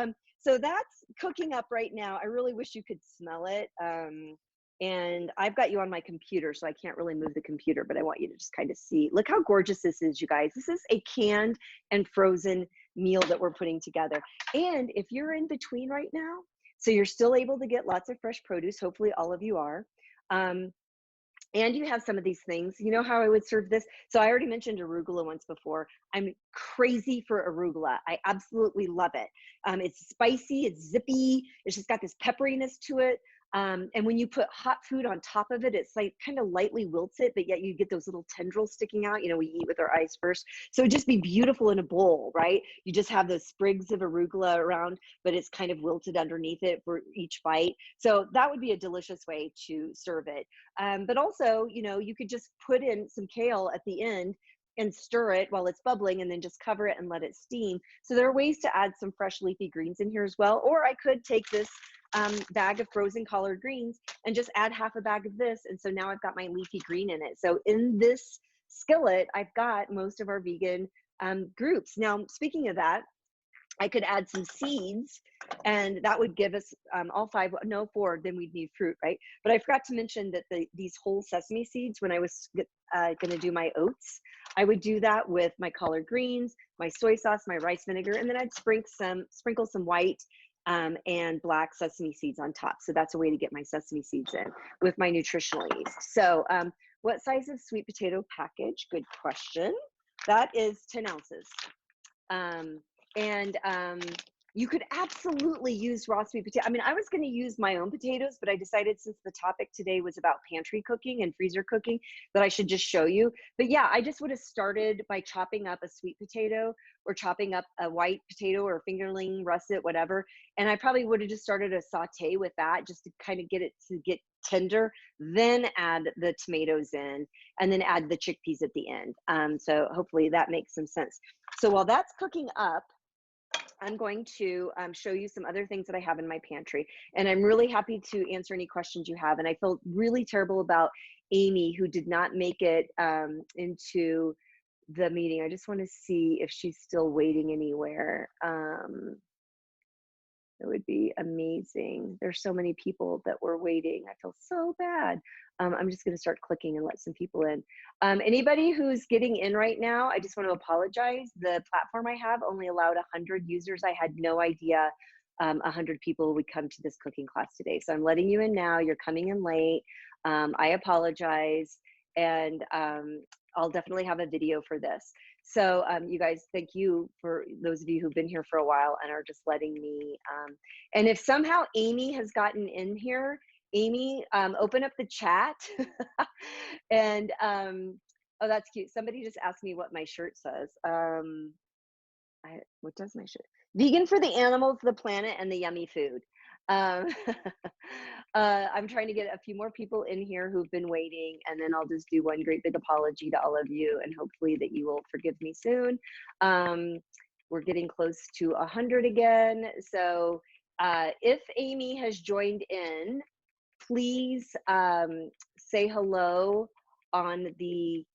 that's cooking up right now. I really wish you could smell it. And I've got you on my computer, so I can't really move the computer, but I want you to just kind of see. Look how gorgeous this is, you guys. This is a canned and frozen meal that we're putting together. And if you're in between right now, so you're still able to get lots of fresh produce, hopefully all of you are. And you have some of these things. You know how I would serve this? So I already mentioned arugula once before. I'm crazy for arugula. I absolutely love it. It's spicy, it's zippy, it's just got this pepperiness to it. And when you put hot food on top of it, it's like kind of lightly wilts it, but yet you get those little tendrils sticking out. You know, we eat with our eyes first. So it'd just be beautiful in a bowl, right? You just have those sprigs of arugula around, but it's kind of wilted underneath it for each bite. So that would be a delicious way to serve it. But also, you know, you could just put in some kale at the end and stir it while it's bubbling, and then just cover it and let it steam. So there are ways to add some fresh leafy greens in here as well. Or I could take this bag of frozen collard greens and just add half a bag of this. And so now I've got my leafy green in it. So in this skillet, I've got most of our vegan groups. Now, speaking of that, I could add some seeds, and that would give us all five, no, four, then we'd need fruit, right? But I forgot to mention that these whole sesame seeds, when I was gonna do my oats, I would do that with my collard greens, my soy sauce, my rice vinegar, and then I'd sprinkle some white and black sesame seeds on top. So that's a way to get my sesame seeds in with my nutritional yeast. So what size of sweet potato package? Good question. That is 10 ounces. You could absolutely use raw sweet potato. I mean, I was going to use my own potatoes, but I decided since the topic today was about pantry cooking and freezer cooking that I should just show you. But yeah, I just would have started by chopping up a sweet potato or chopping up a white potato or fingerling, russet, whatever. And I probably would have just started a saute with that just to kind of get it to get tender, then add the tomatoes in, and then add the chickpeas at the end. So hopefully that makes some sense. So while that's cooking up, I'm going to show you some other things that I have in my pantry. And I'm really happy to answer any questions you have. And I feel really terrible about Amy, who did not make it into the meeting. I just want to see if she's still waiting anywhere. It would be amazing. There's so many people that were waiting. I feel so bad. I'm just going to start clicking and let some people in. Anybody who's getting in right now, I just want to apologize. The platform I have only allowed 100 users. I had no idea 100 people would come to this cooking class today. So I'm letting you in now. You're coming in late. I apologize. And I'll definitely have a video for this. So you guys, thank you for those of you who've been here for a while and are just letting me. And if somehow Amy has gotten in here, Amy, open up the chat. And oh, that's cute. Somebody just asked me what my shirt says. What does my shirt? Vegan for the animals, the planet, and the yummy food. I'm trying to get a few more people in here who've been waiting, and then I'll just do one great big apology to all of you, and hopefully that you will forgive me soon. We're getting close to 100 again. So if Amy has joined in, please say hello on the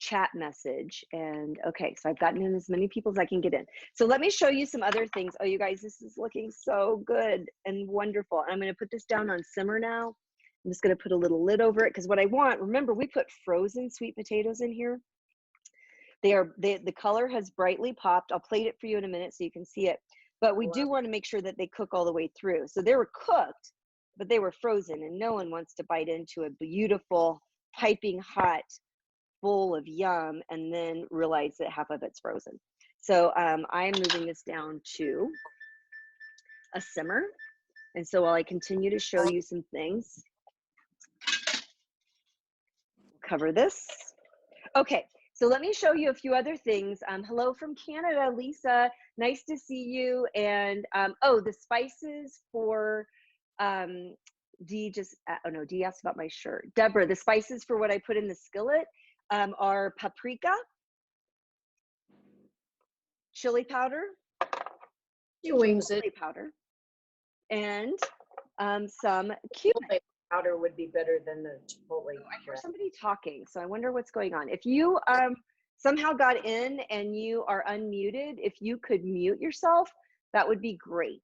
chat message. And okay, so I've gotten in as many people as I can get in. So let me show you some other things. Oh, you guys, this is looking so good and wonderful. And I'm going to put this down on simmer now. I'm just going to put a little lid over it because what I want, remember, we put frozen sweet potatoes in here. The color has brightly popped. I'll plate it for you in a minute so you can see it. But we do want to make sure that they cook all the way through. So they were cooked, but they were frozen, and no one wants to bite into a beautiful, piping hot bowl of yum and then realize that half of it's frozen. So I'm moving this down to a simmer. And so while I continue to show you some things, cover this. Okay, so let me show you a few other things. Hello from Canada, Lisa. Nice to see you. And oh, the spices for Dee just, oh no, Dee asked about my shirt. Deborah, the spices for what I put in the skillet are paprika, chili powder, chili powder, and some cumin. Powder would be better than the chipotle. I hear somebody talking, so I wonder what's going on. If you somehow got in and you are unmuted, if you could mute yourself, that would be great.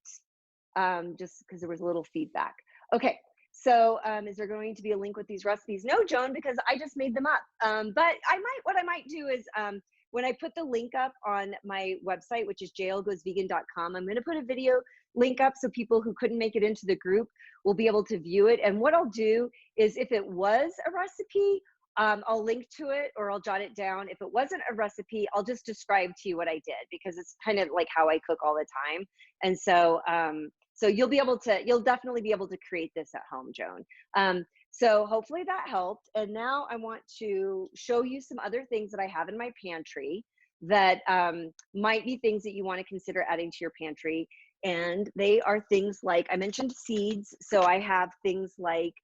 Just because there was a little feedback. Okay, so is there going to be a link with these recipes? No, Joan, because I just made them up. But what I might do is when I put the link up on my website, which is 𝐨𝐧𝐥𝐢𝐧𝐞, I'm going to put a video link up so people who couldn't make it into the group will be able to view it. And what I'll do is if it was a recipe, I'll link to it or I'll jot it down. If it wasn't a recipe, I'll just describe to you what I did because it's kind of like how I cook all the time. And so, so you'll definitely be able to create this at home, Joan. So hopefully that helped. And now I want to show you some other things that I have in my pantry that might be things that you want to consider adding to your pantry. And they are things like, I mentioned seeds. So I have things like,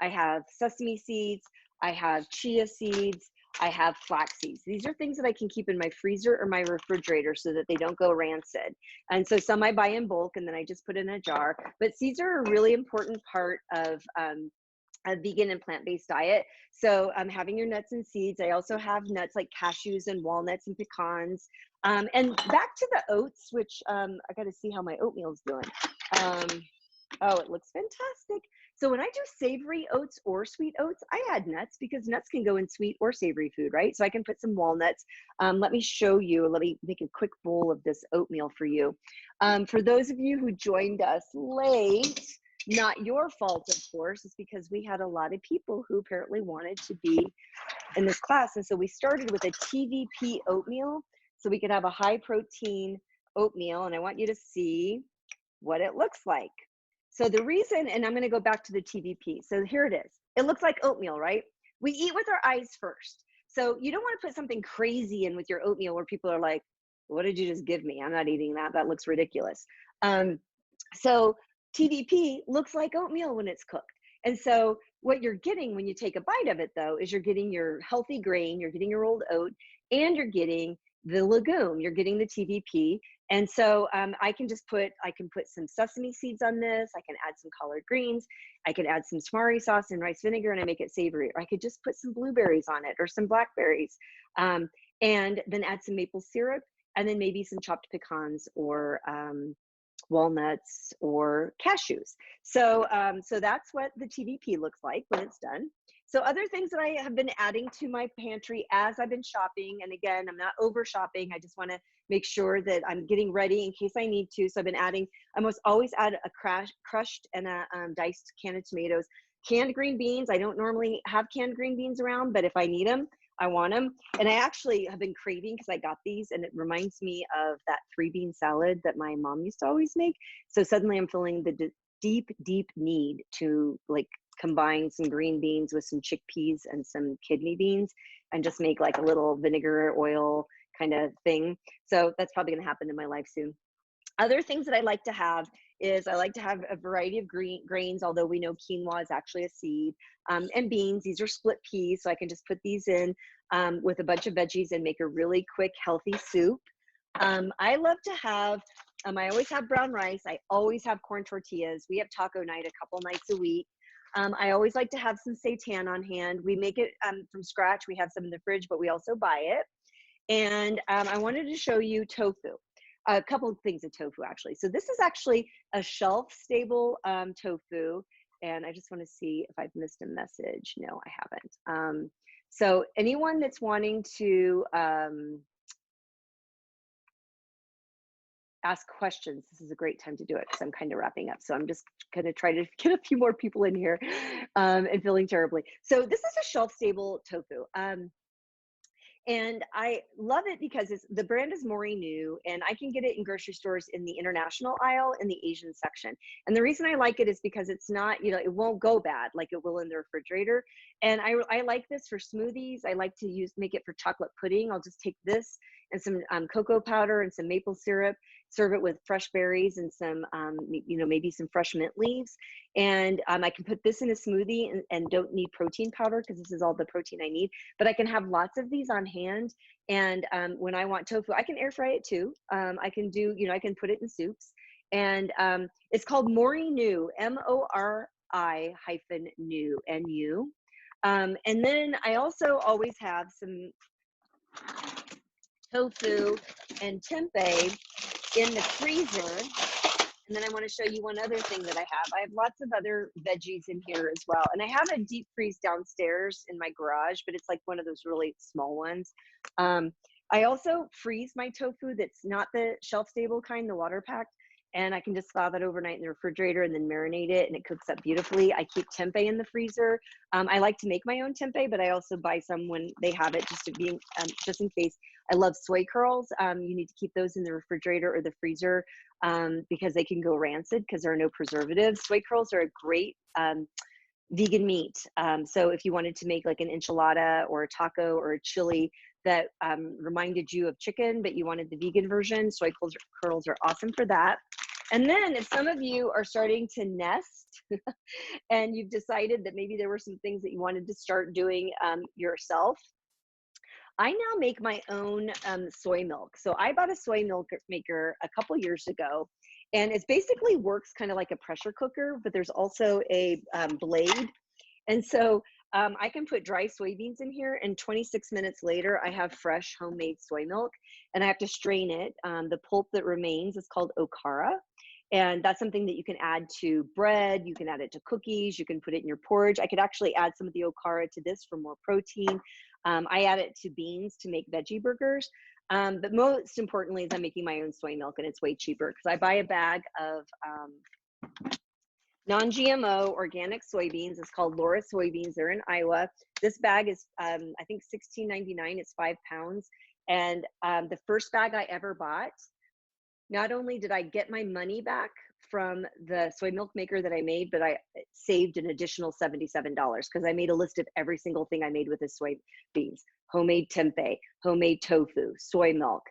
I have sesame seeds, I have chia seeds, I have flax seeds. These are things that I can keep in my freezer or my refrigerator so that they don't go rancid. And so some I buy in bulk and then I just put in a jar. But seeds are a really important part of a vegan and plant-based diet. So having your nuts and seeds. I also have nuts like cashews and walnuts and pecans. And back to the oats, which I got to see how my oatmeal's doing. Oh, it looks fantastic. So when I do savory oats or sweet oats, I add nuts because nuts can go in sweet or savory food, right? So I can put some walnuts. Let me show you, let me make a quick bowl of this oatmeal for you. For those of you who joined us late, not your fault, of course, it's because we had a lot of people who apparently wanted to be in this class. And so we started with a TVP oatmeal so we could have a high protein oatmeal. And I want you to see what it looks like. So the reason, and I'm going to go back to the TVP. So here it is. It looks like oatmeal, right? We eat with our eyes first. So you don't want to put something crazy in with your oatmeal where people are like, what did you just give me? I'm not eating that. That looks ridiculous. So TVP looks like oatmeal when it's cooked. And so what you're getting when you take a bite of it, though, is you're getting your healthy grain, you're getting your rolled oat, and you're getting the legume, you're getting the TVP. And so I can put some sesame seeds on this. I can add some collard greens. I can add some tamari sauce and rice vinegar and I make it savory. Or I could just put some blueberries on it or some blackberries and then add some maple syrup and then maybe some chopped pecans or walnuts or cashews. So, so that's what the TVP looks like when it's done. So other things that I have been adding to my pantry as I've been shopping, and again, I'm not over shopping. I just want to make sure that I'm getting ready in case I need to. So I've been adding, I almost always add a crushed and a diced can of tomatoes, canned green beans. I don't normally have canned green beans around, but if I need them, I want them. And I actually have been craving because I got these and it reminds me of that 3-bean salad that my mom used to always make. So suddenly I'm feeling the deep need to like combine some green beans with some chickpeas and some kidney beans and just make like a little vinegar oil kind of thing. So that's probably going to happen in my life soon. Other things that I like to have is I like to have a variety of grains, although we know quinoa is actually a seed, and beans. These are split peas, so I can just put these in with a bunch of veggies and make a really quick, healthy soup. I love to have, I always have brown rice. I always have corn tortillas. We have taco night a couple nights a week. I always like to have some seitan on hand. We make it from scratch. We have some in the fridge, but we also buy it. And I wanted to show you tofu. A couple of things of tofu, actually. So this is actually a shelf-stable tofu. And I just want to see if I've missed a message. No, I haven't. So anyone that's wanting to ask questions, this is a great time to do it because I'm kind of wrapping up. So I'm just going to try to get a few more people in here and feeling terribly. So this is a shelf-stable tofu. And I love it because the brand is Marinate, and I can get it in grocery stores in the international aisle in the Asian section. And the reason I like it is because it's not, you know, it won't go bad like it will in the refrigerator. And I like this for smoothies. I like to make it for chocolate pudding. I'll just take this and some cocoa powder and some maple syrup, serve it with fresh berries and some, you know, maybe some fresh mint leaves. And I can put this in a smoothie and don't need protein powder because this is all the protein I need. But I can have lots of these on hand. And when I want tofu, I can air fry it too. I can do, you know, I can put it in soups. And it's called Marinate, MORI-NU, N-U. And then I also always have some tofu and tempeh in the freezer. And then I want to show you one other thing that I have. I have lots of other veggies in here as well. And I have a deep freeze downstairs in my garage, but it's like one of those really small ones. I also freeze my tofu that's not the shelf stable kind, the water packed. And I can just thaw that overnight in the refrigerator and then marinate it, and it cooks up beautifully. I keep tempeh in the freezer. I like to make my own tempeh, but I also buy some when they have it, just in case. I love soy curls. You need to keep those in the refrigerator or the freezer because they can go rancid because there are no preservatives. Soy curls are a great vegan meat. So if you wanted to make like an enchilada or a taco or a chili that reminded you of chicken, but you wanted the vegan version, soy curls are awesome for that. And then if some of you are starting to nest and you've decided that maybe there were some things that you wanted to start doing yourself, I now make my own soy milk. So I bought a soy milk maker a couple years ago, and it basically works kind of like a pressure cooker, but there's also a blade. And so I can put dry soybeans in here, and 26 minutes later, I have fresh homemade soy milk, and I have to strain it. The pulp that remains is called Okara. And that's something that you can add to bread. You can add it to cookies. You can put it in your porridge. I could actually add some of the Okara to this for more protein. I add it to beans to make veggie burgers. But most importantly is I'm making my own soy milk, and it's way cheaper because I buy a bag of non-GMO organic soybeans. It's called Laura soybeans. They're in Iowa. This bag is, I think, $16.99. It's 5 pounds. And the first bag I ever bought, not only did I get my money back from the soy milk maker that I made, but I saved an additional $77 because I made a list of every single thing I made with the soybeans: homemade tempeh, homemade tofu, soy milk,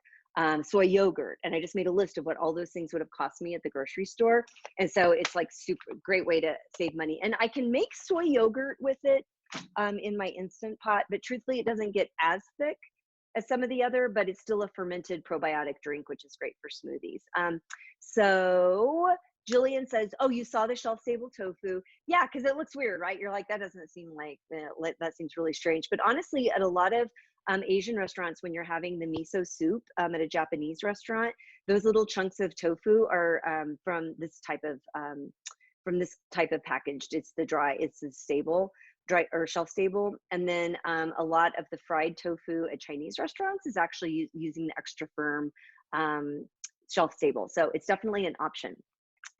soy yogurt. And I just made a list of what all those things would have cost me at the grocery store. And so it's like super great way to save money. And I can make soy yogurt with it in my Instant Pot, but truthfully, it doesn't get as thick as some of the other, but it's still a fermented probiotic drink, which is great for smoothies. So Jillian says, oh, you saw the shelf-stable tofu. Yeah, because it looks weird, right? You're like, that doesn't seem like, that seems really strange. But honestly, at a lot of Asian restaurants, when you're having the miso soup at a Japanese restaurant, those little chunks of tofu are from this type of packaged. It's the stable, dry or shelf stable. And then a lot of the fried tofu at Chinese restaurants is actually using the extra firm shelf stable. So it's definitely an option.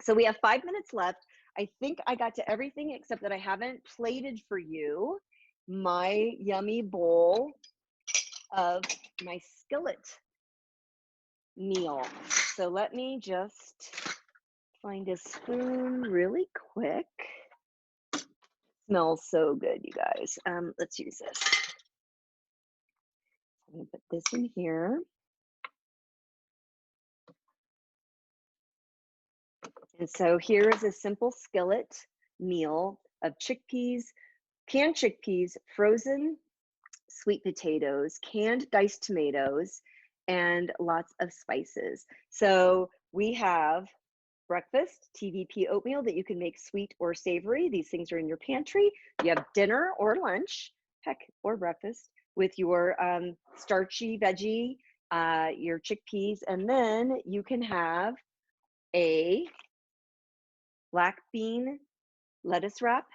So we have 5 minutes left. I think I got to everything except that I haven't plated for you my yummy bowl of my skillet meal. So let me just find a spoon really quick. Smells so good, you guys. Let's use this. I'm gonna put this in here. And so here is a simple skillet meal of chickpeas, canned chickpeas, frozen sweet potatoes, canned diced tomatoes, and lots of spices. So we have breakfast, TVP oatmeal that you can make sweet or savory. These things are in your pantry. You have dinner or lunch, heck, or breakfast with your starchy veggie, your chickpeas, and then you can have a black bean lettuce wrap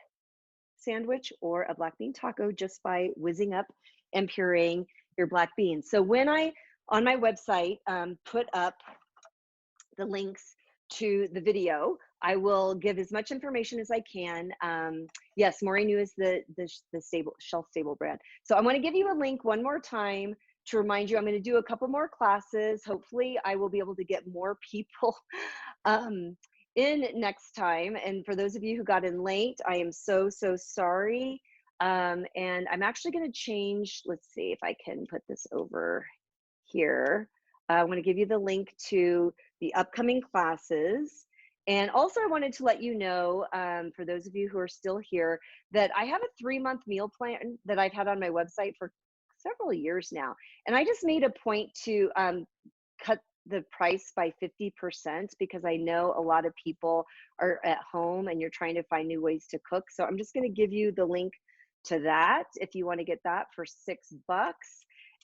sandwich or a black bean taco just by whizzing up and pureeing your black beans. So when I, on my website, put up the links to the video. I will give as much information as I can. Yes, Maureen New is the stable, shelf stable brand. So I want to give you a link one more time to remind you. I'm going to do a couple more classes. Hopefully I will be able to get more people in next time. And for those of you who got in late, I am so sorry. And I'm actually going to change, let's see if I can put this over here. I want to give you the link to the upcoming classes. And also I wanted to let you know, for those of you who are still here, that I have a 3-month meal plan that I've had on my website for several years now. And I just made a point to cut the price by 50% because I know a lot of people are at home and you're trying to find new ways to cook. So I'm just going to give you the link to that if you want to get that for $6.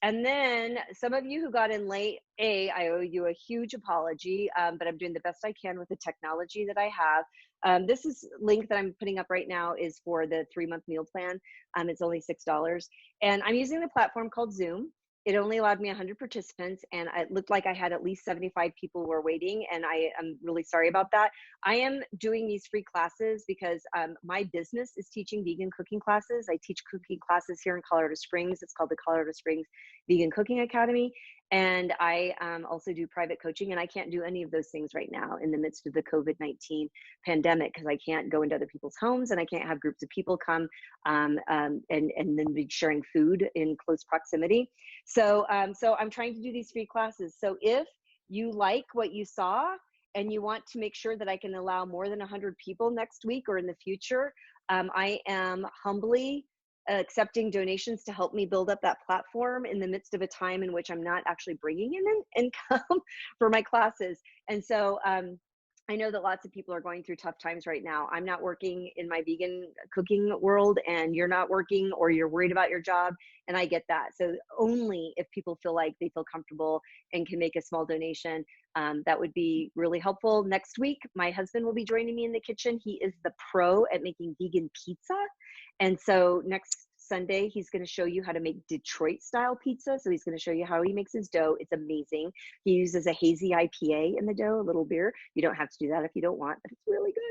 And then some of you who got in late, I owe you a huge apology, but I'm doing the best I can with the technology that I have. This is link that I'm putting up right now is for the 3-month meal plan. It's only $6. And I'm using the platform called Zoom. It only allowed me 100 participants, and it looked like I had at least 75 people who were waiting, and I am really sorry about that. I am doing these free classes because my business is teaching vegan cooking classes. I teach cooking classes here in Colorado Springs. It's called the Colorado Springs Vegan Cooking Academy. And I also do private coaching, and I can't do any of those things right now in the midst of the COVID-19 pandemic because I can't go into other people's homes and I can't have groups of people come and then be sharing food in close proximity. So I'm trying to do these free classes. So if you like what you saw and you want to make sure that I can allow more than 100 people next week or in the future, I am humbly accepting donations to help me build up that platform in the midst of a time in which I'm not actually bringing in income for my classes. And so I know that lots of people are going through tough times right now. I'm not working in my vegan cooking world and you're not working or you're worried about your job. And I get that. So only if people feel like they feel comfortable and can make a small donation, that would be really helpful. Next week, my husband will be joining me in the kitchen. He is the pro at making vegan pizza. And so next Sunday, he's going to show you how to make Detroit style pizza. So he's going to show you how he makes his dough. It's amazing. He uses a hazy IPA in the dough, a little beer. You don't have to do that if you don't want, but it's really good.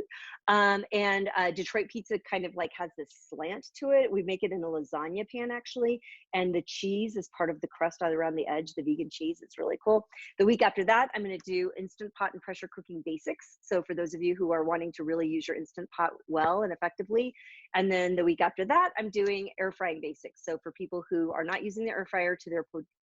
And Detroit pizza kind of like has this slant to it. We make it in a lasagna pan actually. And the cheese is part of the crust all around the edge, the vegan cheese. It's really cool. The week after that, I'm going to do Instant Pot and pressure cooking basics. So for those of you who are wanting to really use your Instant Pot well and effectively. And then the week after that, I'm doing air frying basics. So for people who are not using the air fryer to their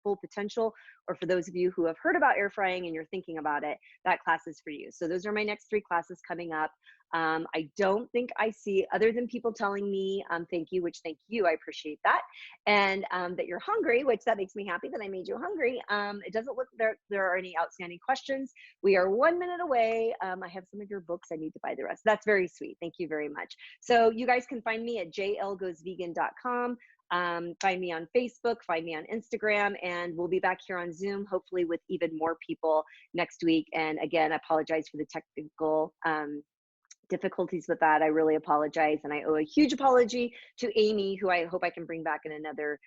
full potential, or for those of you who have heard about air frying and you're thinking about it, that class is for you. So those are my next 3 classes coming up. I don't think I see, other than people telling me thank you, which thank you, I appreciate that. And that you're hungry, which that makes me happy that I made you hungry. It doesn't look there are any outstanding questions. We are 1 minute away. I have some of your books. I need to buy the rest. That's very sweet. Thank you very much. So you guys can find me at 𝐨𝐧𝐥𝐢𝐧𝐞. Find me on Facebook, find me on Instagram, and we'll be back here on Zoom, hopefully with even more people next week. And again, I apologize for the technical difficulties with that. I really apologize. And I owe a huge apology to Amy, who I hope I can bring back in another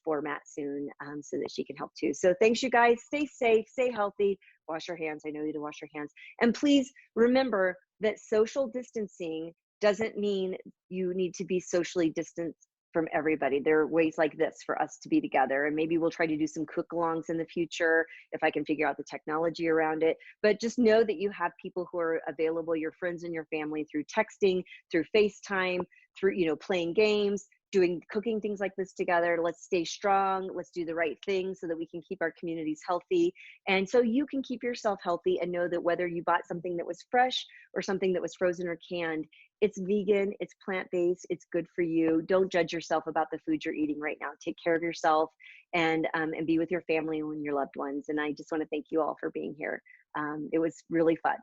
format soon so that she can help too. So thanks you guys. Stay safe, stay healthy, wash your hands. I know you need to wash your hands. And please remember that social distancing doesn't mean you need to be socially distanced from everybody. There are ways like this for us to be together, and maybe we'll try to do some cook-alongs in the future if I can figure out the technology around it. But just know that you have people who are available, your friends and your family, through texting, through FaceTime, through playing games, doing cooking things like this together. Let's stay strong. Let's do the right thing so that we can keep our communities healthy. And so you can keep yourself healthy and know that whether you bought something that was fresh or something that was frozen or canned, it's vegan, it's plant-based, it's good for you. Don't judge yourself about the food you're eating right now. Take care of yourself and be with your family and your loved ones. And I just want to thank you all for being here. It was really fun.